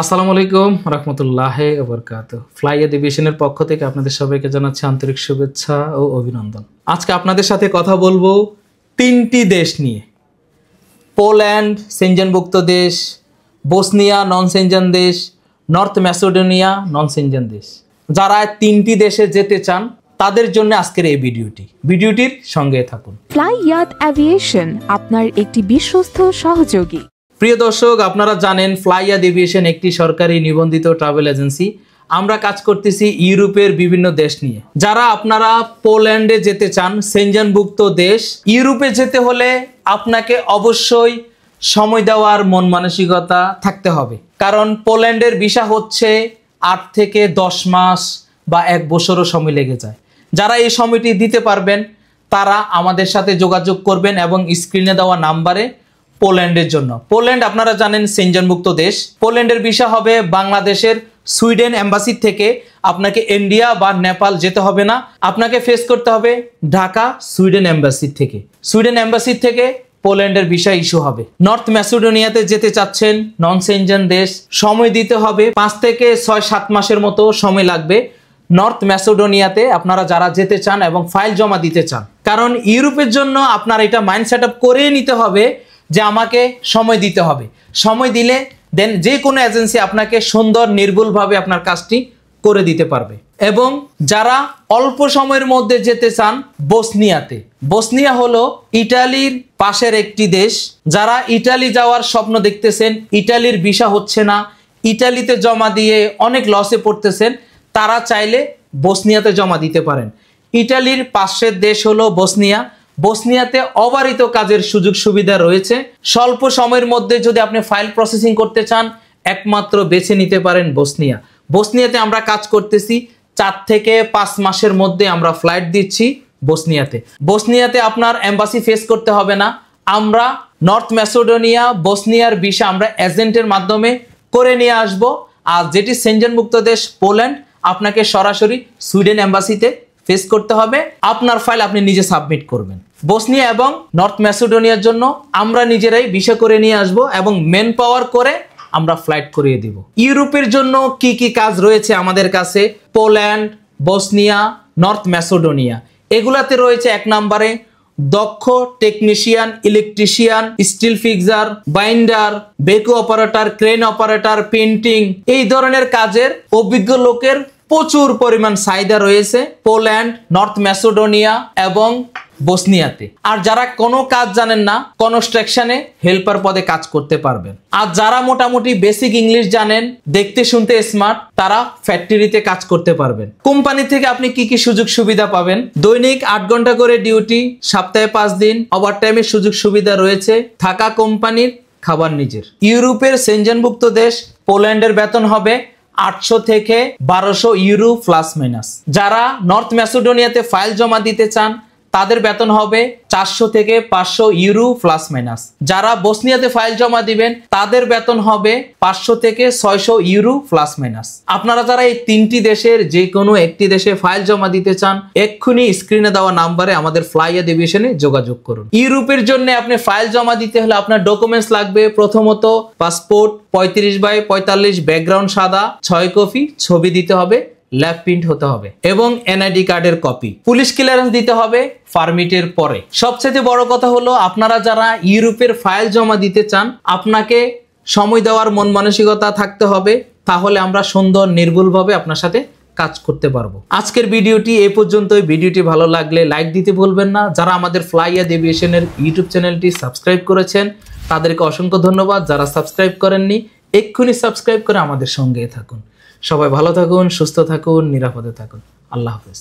আসসালামু আলাইকুম রহমতুল্লাহি ওয়া বারাকাতুহু। ফ্লাই এভিয়েশনের পক্ষ থেকে আপনাদের সবাইকে জানাচ্ছি আন্তরিক শুভেচ্ছা ও অভিনন্দন। আজকে আপনাদের সাথে কথা বলবো তিনটি দেশ নিয়ে। পোল্যান্ড সেনজেনভুক্ত দেশ, বসনিয়া নন সেনজেন দেশ, নর্থ ম্যাসেডোনিয়া নন সেনজেন দেশ। যারা তিনটি দেশে যেতে চান তাদের জন্য আজকের এই ভিডিওটির সঙ্গে থাকুন। ফ্লাই এভিয়েশন আপনার একটি বিশ্বস্ত সহযোগী। প্রিয় দর্শক, আপনারা জানেন ফ্লাই এভিয়েশন একটি সরকারি নিবন্ধিত ট্রাভেল এজেন্সি। আমরা কাজ করতেছি ইউরোপের বিভিন্ন দেশ নিয়ে। যারা আপনারা পোল্যান্ডে যেতে চান, সেনজেনভুক্ত দেশ, ইউরোপে যেতে হলে আপনাকে অবশ্যই সময় দেওয়ার মন মানসিকতা থাকতে হবে। কারণ পোল্যান্ডের ভিসা হচ্ছে 8 থেকে 10 মাস বা 1 বছরও সময় লেগে যায়। যারা এই সময়টি দিতে পারবেন তারা আমাদের সাথে যোগাযোগ করবেন এবং স্ক্রিনে দেওয়া নাম্বারে পোল্যান্ডের জন্য। পোল্যান্ড আপনারা জানেন সেনজেনভুক্ত দেশ। পোল্যান্ডের ভিসা হবে বাংলাদেশের সুইডেন এম্বাসি থেকে। আপনাকে ইন্ডিয়া বা নেপাল যেতে হবে না, আপনাকে ফেস করতে হবে ঢাকা সুইডেন এম্বাসি থেকে। সুইডেন এম্বাসি থেকে পোল্যান্ডের ভিসা ইস্যু হবে। নর্থ ম্যাসেডোনিয়াতে যেতে চাচ্ছেন, নন সেনজেন দেশ, সময় দিতে হবে 5 থেকে 6-7 মাসের মতো সময় লাগবে নর্থ ম্যাসেডোনিয়াতে আপনারা যারা যেতে চান এবং ফাইল জমা দিতে চান। কারণ ইউরোপের জন্য আপনার এটা মাইন্ড সেট আপ করে নিতে হবে যে আমাকে সময় দিতে হবে। সময় দিলে দেন যে কোনো এজেন্সি আপনাকে সুন্দর নির্ভুলভাবে আপনার কাজটি করে দিতে পারবে। এবং যারা অল্প সময়ের মধ্যে যেতে চান বসনিয়াতে, বসনিয়া হলো ইটালির পাশের একটি দেশ। যারা ইটালি যাওয়ার স্বপ্ন দেখতেছেন, ইটালির ভিসা হচ্ছে না, ইটালিতে জমা দিয়ে অনেক লসে পড়তেছেন, তারা চাইলে বসনিয়াতে জমা দিতে পারেন। ইটালির পাশের দেশ হলো বসনিয়া। বসনিয়াতে অবারিত কাজের সুযোগ সুবিধা রয়েছে। স্বল্প সময়ের মধ্যে যদি আপনি ফাইল প্রসেসিং করতে চান একমাত্র বেছে নিতে পারেন বসনিয়া। বসনিয়াতে আমরা কাজ করতেছি 4 থেকে 5 মাসের মধ্যে আমরা ফ্লাইট দিচ্ছি বসনিয়াতে। বসনিয়াতে আপনার এম্বাসি ফেস করতে হবে না। আমরা নর্থ ম্যাসেডোনিয়া বসনিয়ার ভিসা আমরা এজেন্টের মাধ্যমে করে নিয়ে আসব। আর যেটি সেনজেনভুক্ত দেশ পোল্যান্ড, আপনাকে সরাসরি সুইডেন এম্বাসিতে ফেস করতে হবে। আপনার ফাইল আপনি নিজে সাবমিট করবেন। বসনিয়া এবং নর্থ ম্যাসেডোনিয়ার জন্য আমরা নিজেরাই ভিসা করে নিয়ে আসব এবং মেন পাওয়ার করে আমরা ফ্লাইট করিয়ে দিব। ইউরোপের জন্য কি কি কাজ রয়েছে আমাদের কাছে, পোল্যান্ড, বসনিয়া, নর্থ ম্যাসেডোনিয়া, এগুলাতে রয়েছে 1 নম্বরে দক্ষ technician, electrician, still fixer, binder, Beko operator, crane operator, painting, এই ধরনের কাজের অভিজ্ঞ লোকের প্রচুর পরিমাণ চাহিদা রয়েছে পোল্যান্ড, নর্থ ম্যাসেডোনিয়া এবং বসনিয়াতে। আর যারা কোনো কাজ জানেন না, কনস্ট্রাকশনে হেল্পার পদে কাজ করতে পারবেন। আর যারা মোটামুটি বেসিক ইংলিশ জানেন, দেখতে শুনতে স্মার্ট, তারা ফ্যাক্টরিতে কাজ করতে পারবেন। কোম্পানি থেকে আপনি কি কি সুযোগ সুবিধা পাবেন? দৈনিক 8 ঘন্টা করে ডিউটি, সপ্তাহে 5 দিন, ওভারটাইমের সুযোগ সুবিধা রয়েছে, থাকা কোম্পানির, খাবার নিজের। ইউরোপের সেনজেনভুক্ত দেশ পোল্যান্ডের বেতন হবে 800 থেকে 1200 ইউরো প্লাস মাইনাস। যারা নর্থ ম্যাসেডোনিয়াতে ফাইল জমা দিতে চান তাদের বেতন হবে 400 থেকে 500 ইউরো প্লাস মাইনাস। যারা বসনিয়াতে ফাইল জমা দিবেন তাদের বেতন হবে 500 থেকে 600 ইউরো প্লাস মাইনাস। আপনারা যারা এই 3টি দেশের যে কোনো একটি দেশে ফাইল জমা দিতে চান এক্ষুনি স্ক্রিনে দেওয়া নাম্বারে আমাদের ফ্লাই এভিয়েশনে যোগাযোগ করুন। ইউরোপের জন্য আপনি ফাইল জমা দিতে হলে আপনার ডকুমেন্টস লাগবে প্রথমত পাসপোর্ট 35x45, ব্যাকগ্রাউন্ড সাদা, 6 কপি ছবি দিতে হবে, ল্যাব প্রিন্ট হতে হবে এবং এনআইডি কার্ডের কপি, পুলিশ ক্লিয়ারেন্স দিতে হবে পারমিটের পরে। সবচেয়ে বড় কথা হলো আপনারা যারা ইউরোপের ফাইল জমা দিতে চান আপনাকে সময় দেওয়ার মন মানসিকতা থাকতে হবে, তাহলে আমরা সুন্দর নির্ভুলভাবে আপনার সাথে কাজ করতে পারবো। আজকের ভিডিওটি এই পর্যন্তই। ভিডিওটি ভালো লাগলে লাইক দিতে ভুলবেন না। যারা আমাদের ফ্লাই এভিয়েশনের ইউটিউব চ্যানেলটি সাবস্ক্রাইব করেছেন তাদেরকে অসংখ্য ধন্যবাদ। যারা সাবস্ক্রাইব করেননি এক্ষুনি সাবস্ক্রাইব করে আমাদের সঙ্গে থাকুন। সবাই ভালো থাকুন, সুস্থ থাকুন, নিরাপদে থাকুন। আল্লাহ হাফেজ।